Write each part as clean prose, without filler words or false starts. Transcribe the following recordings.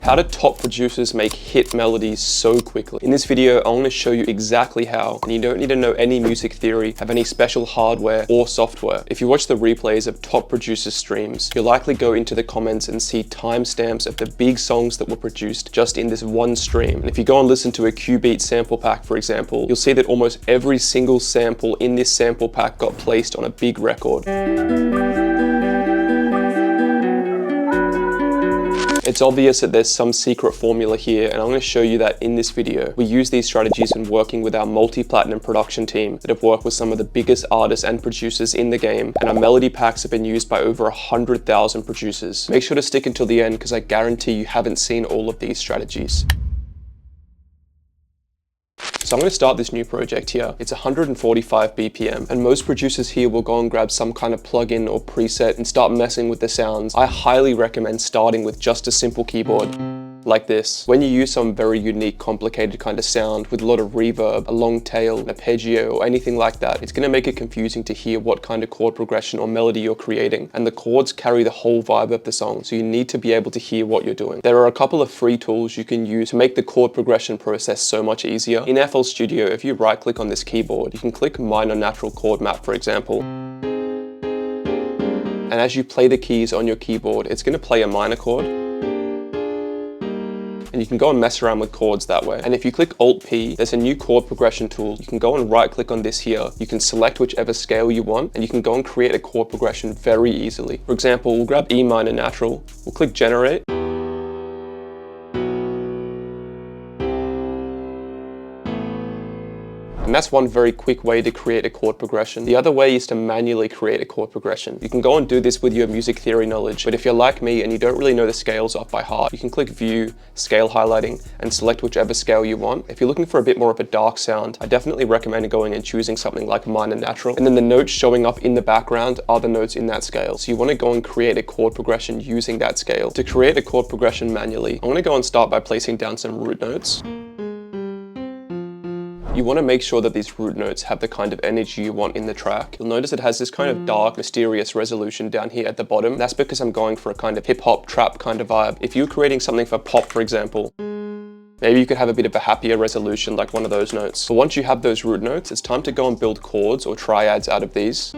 How do top producers make hit melodies so quickly? In this video, I want to show you exactly how, and you don't need to know any music theory, have any special hardware or software. If you watch the replays of top producers streams, you'll likely go into the comments and see timestamps of the big songs that were produced just in this one stream. And if you go and listen to a Q-Beat sample pack, for example, you'll see that almost every single sample in this sample pack got placed on a big record. It's obvious that there's some secret formula here, and I'm going to show you that in this video. We use these strategies when working with our multi-platinum production team that have worked with some of the biggest artists and producers in the game, and our melody packs have been used by over 100,000 producers. Make sure to stick until the end because I guarantee you haven't seen all of these strategies. So I'm going to start this new project here. It's 145 BPM, and most producers here will go and grab some kind of plugin or preset and start messing with the sounds. I highly recommend starting with just a simple keyboard like this. When you use some very unique, complicated kind of sound with a lot of reverb, a long tail, an arpeggio, or anything like that, it's going to make it confusing to hear what kind of chord progression or melody you're creating. And the chords carry the whole vibe of the song, so you need to be able to hear what you're doing. There are a couple of free tools you can use to make the chord progression process so much easier. In FL Studio, if you right click on this keyboard, you can click minor natural chord map, for example. And as you play the keys on your keyboard, it's going to play a minor chord. And you can go and mess around with chords that way. And if you click Alt-P, there's a new chord progression tool. You can go and right click on this here. You can select whichever scale you want, and you can go and create a chord progression very easily. For example, we'll grab E minor natural, we'll click generate. And that's one very quick way to create a chord progression. The other way is to manually create a chord progression. You can go and do this with your music theory knowledge, but if you're like me and you don't really know the scales off by heart, you can click View, Scale Highlighting, and select whichever scale you want. If you're looking for a bit more of a dark sound, I definitely recommend going and choosing something like minor natural. And then the notes showing up in the background are the notes in that scale. So you want to go and create a chord progression using that scale. To create a chord progression manually, I'm going to go and start by placing down some root notes. You want to make sure that these root notes have the kind of energy you want in the track. You'll notice it has this kind of dark, mysterious resolution down here at the bottom. That's because I'm going for a kind of hip-hop, trap kind of vibe. If you're creating something for pop, for example, maybe you could have a bit of a happier resolution like one of those notes. But once you have those root notes, it's time to go and build chords or triads out of these.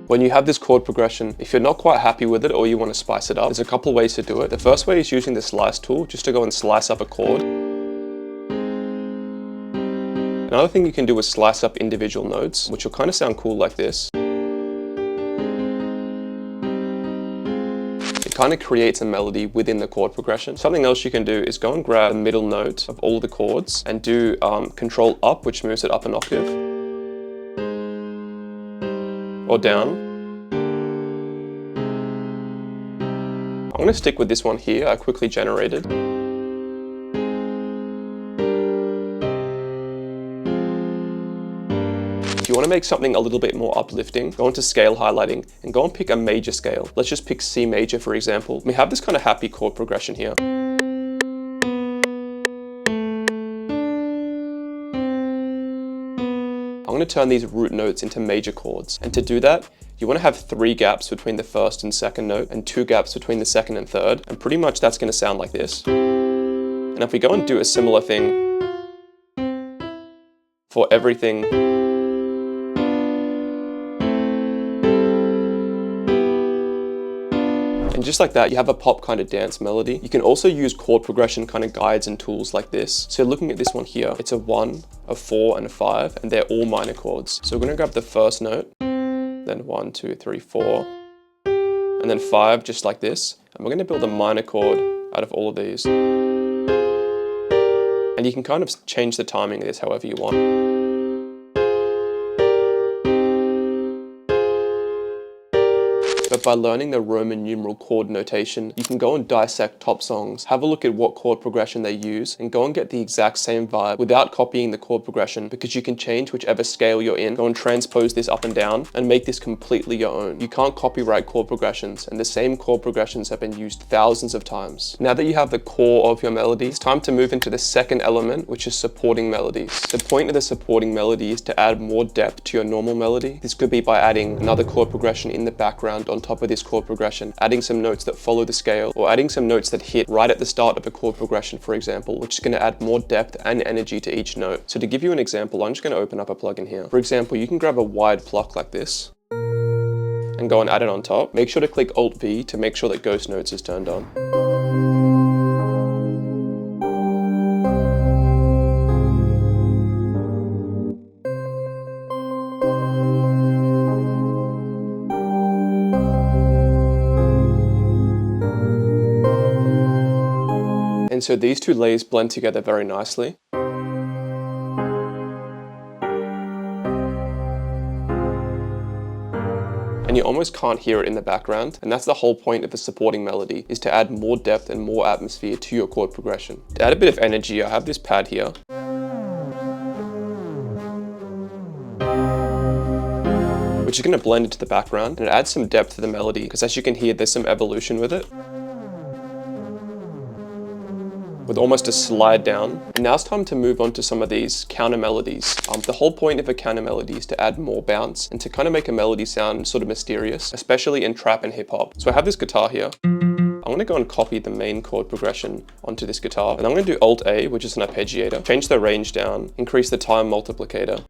When you have this chord progression, if you're not quite happy with it or you want to spice it up, there's a couple ways to do it. The first way is using the slice tool, just to go and slice up a chord. Another thing you can do is slice up individual notes, which will kind of sound cool like this. It kind of creates a melody within the chord progression. Something else you can do is go and grab the middle note of all the chords and do Control Up, which moves it up an octave, or down. I'm going to stick with this one here, I quickly generated. If you want to make something a little bit more uplifting, go into scale highlighting and go and pick a major scale. Let's just pick C major, for example. We have this kind of happy chord progression here. I'm going to turn these root notes into major chords, and to do that, you want to have 3 gaps between the first and second note and 2 gaps between the second and third, and pretty much that's going to sound like this. And if we go and do a similar thing for everything, and just like that, you have a pop kind of dance melody. You can also use chord progression kind of guides and tools like this. So looking at this one here, it's a 1, a 4, and a 5, and they're all minor chords. So we're going to grab the first note, then 1, 2, 3, 4, and then 5, just like this. And we're going to build a minor chord out of all of these. And you can kind of change the timing of this however you want. But by learning the Roman numeral chord notation, you can go and dissect top songs, have a look at what chord progression they use, and go and get the exact same vibe without copying the chord progression, because you can change whichever scale you're in, go and transpose this up and down, and make this completely your own. You can't copyright chord progressions, and the same chord progressions have been used thousands of times. Now that you have the core of your melody, it's time to move into the second element, which is supporting melodies. The point of the supporting melody is to add more depth to your normal melody. This could be by adding another chord progression in the background on top of this chord progression, adding some notes that follow the scale, or adding some notes that hit right at the start of a chord progression, for example, which is going to add more depth and energy to each note. So to give you an example, I'm just going to open up a plugin here. For example, you can grab a wide pluck like this and go and add it on top. Make sure to click Alt-V to make sure that Ghost Notes is turned on. And so these two layers blend together very nicely. And you almost can't hear it in the background. And that's the whole point of the supporting melody, is to add more depth and more atmosphere to your chord progression. To add a bit of energy, I have this pad here, which is going to blend into the background, and it adds some depth to the melody, because as you can hear, there's some evolution with it, with almost a slide down. And now it's time to move on to some of these counter melodies. The whole point of a counter melody is to add more bounce and to kind of make a melody sound sort of mysterious, especially in trap and hip hop. So I have this guitar here. I'm going to go and copy the main chord progression onto this guitar, and I'm going to do Alt-A, which is an arpeggiator, change the range down, increase the time multiplicator.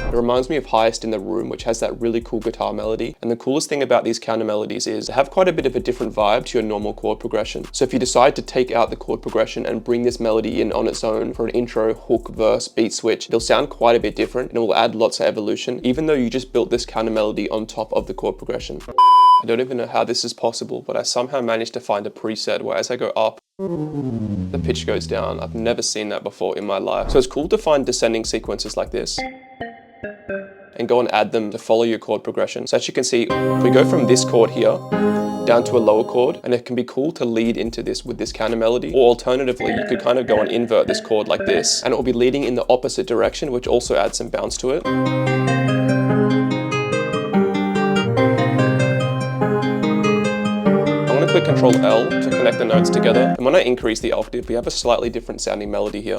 It reminds me of Highest in the Room, which has that really cool guitar melody. And the coolest thing about these counter melodies is they have quite a bit of a different vibe to your normal chord progression. So if you decide to take out the chord progression and bring this melody in on its own for an intro, hook, verse, beat switch, it'll sound quite a bit different, and it will add lots of evolution, even though you just built this counter melody on top of the chord progression. I don't even know how this is possible, but I somehow managed to find a preset where as I go up, the pitch goes down. I've never seen that before in my life. So it's cool to find descending sequences like this and go and add them to follow your chord progression. So as you can see, if we go from this chord here down to a lower chord, and it can be cool to lead into this with this counter melody, or alternatively, you could kind of go and invert this chord like this, and it will be leading in the opposite direction, which also adds some bounce to it. I'm going to click Ctrl L to connect the notes together, and when I increase the octave, we have a slightly different sounding melody here.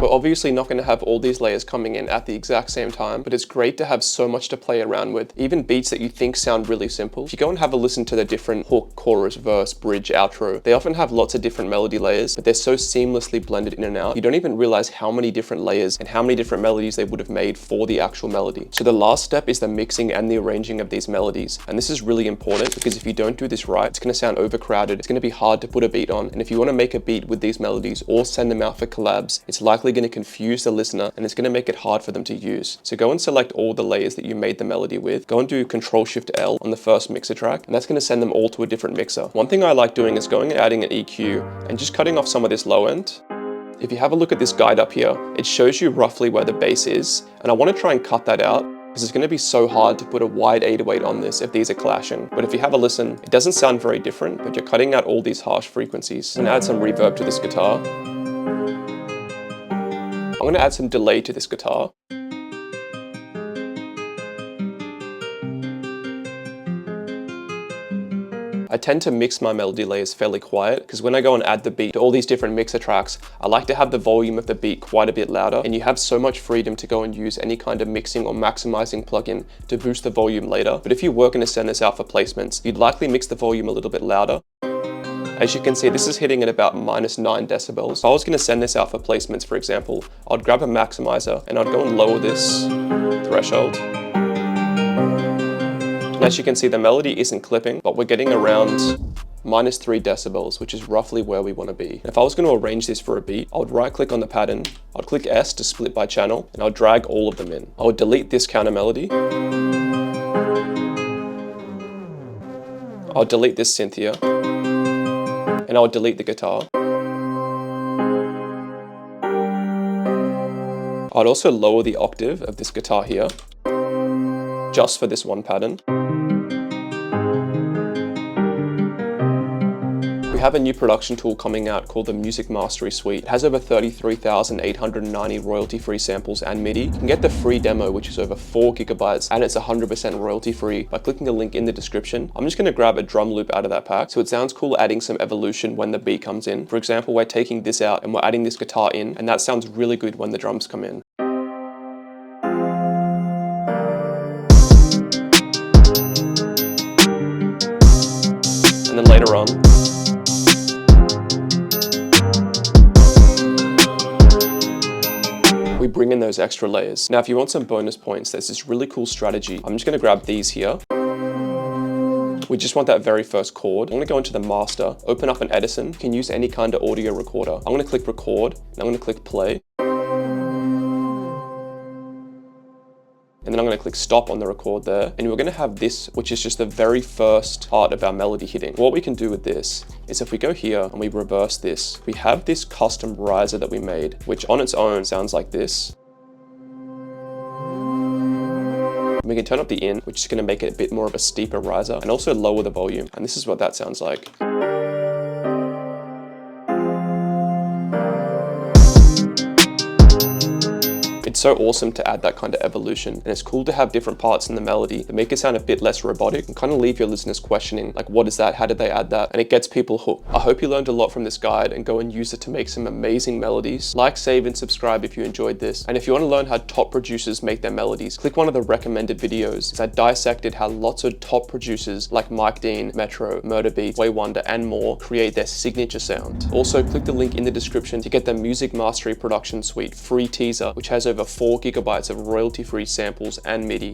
We're obviously not going to have all these layers coming in at the exact same time, but it's great to have so much to play around with. Even beats that you think sound really simple, if you go and have a listen to the different hook, chorus, verse, bridge, outro, they often have lots of different melody layers, but they're so seamlessly blended in and out, you don't even realize how many different layers and how many different melodies they would have made for the actual melody. So the last step is the mixing and the arranging of these melodies. And this is really important, because if you don't do this right, it's going to sound overcrowded, it's going to be hard to put a beat on, and if you want to make a beat with these melodies or send them out for collabs, it's likely going to confuse the listener, and it's going to make it hard for them to use. So go and select all the layers that you made the melody with, go and do Ctrl-Shift-L on the first mixer track, and that's going to send them all to a different mixer. One thing I like doing is going and adding an EQ and just cutting off some of this low end. If you have a look at this guide up here, it shows you roughly where the bass is, and I want to try and cut that out, because it's going to be so hard to put a wide 808 on this if these are clashing. But if you have a listen, it doesn't sound very different, but you're cutting out all these harsh frequencies. And add some reverb to this guitar. I'm going to add some delay to this guitar. I tend to mix my melody layers fairly quiet, because when I go and add the beat to all these different mixer tracks, I like to have the volume of the beat quite a bit louder, and you have so much freedom to go and use any kind of mixing or maximizing plugin to boost the volume later. But if you were going to send this out for placements, you'd likely mix the volume a little bit louder. As you can see, this is hitting at about -9 decibels. If I was going to send this out for placements, for example, I'd grab a maximizer and I'd go and lower this threshold. And as you can see, the melody isn't clipping, but we're getting around -3 decibels, which is roughly where we want to be. If I was going to arrange this for a beat, I would right click on the pattern, I'd click S to split by channel, and I'll drag all of them in. I would delete this counter melody. I'll delete this synth here. And I'll delete the guitar. I'd also lower the octave of this guitar here, just for this one pattern. We have a new production tool coming out called the Music Mastery Suite. It has over 33,890 royalty-free samples and MIDI. You can get the free demo, which is over 4 gigabytes, and it's 100% royalty-free by clicking the link in the description. I'm just going to grab a drum loop out of that pack, so it sounds cool adding some evolution when the beat comes in. For example, we're taking this out and we're adding this guitar in, and that sounds really good when the drums come in. And then later on, we bring in those extra layers. Now, if you want some bonus points, there's this really cool strategy. I'm just gonna grab these here. We just want that very first chord. I'm gonna go into the master, open up an Edison. You can use any kind of audio recorder. I'm gonna click record, and I'm gonna click play. And then I'm going to click stop on the record there. And we're going to have this, which is just the very first part of our melody hitting. What we can do with this is if we go here and we reverse this, we have this custom riser that we made, which on its own sounds like this. We can turn up the in, which is going to make it a bit more of a steeper riser, and also lower the volume. And this is what that sounds like. It's so awesome to add that kind of evolution, and it's cool to have different parts in the melody that make it sound a bit less robotic and kind of leave your listeners questioning, like, what is that? How did they add that? And it gets people hooked. I hope you learned a lot from this guide and go and use it to make some amazing melodies. Like, save, and subscribe if you enjoyed this. And if you want to learn how top producers make their melodies, click one of the recommended videos, as I dissected how lots of top producers like Mike Dean, Metro, Murder Beats, Way Wonder, and more create their signature sound. Also, click the link in the description to get the Music Mastery Production Suite free teaser, which has over 4 gigabytes of royalty-free samples and MIDI.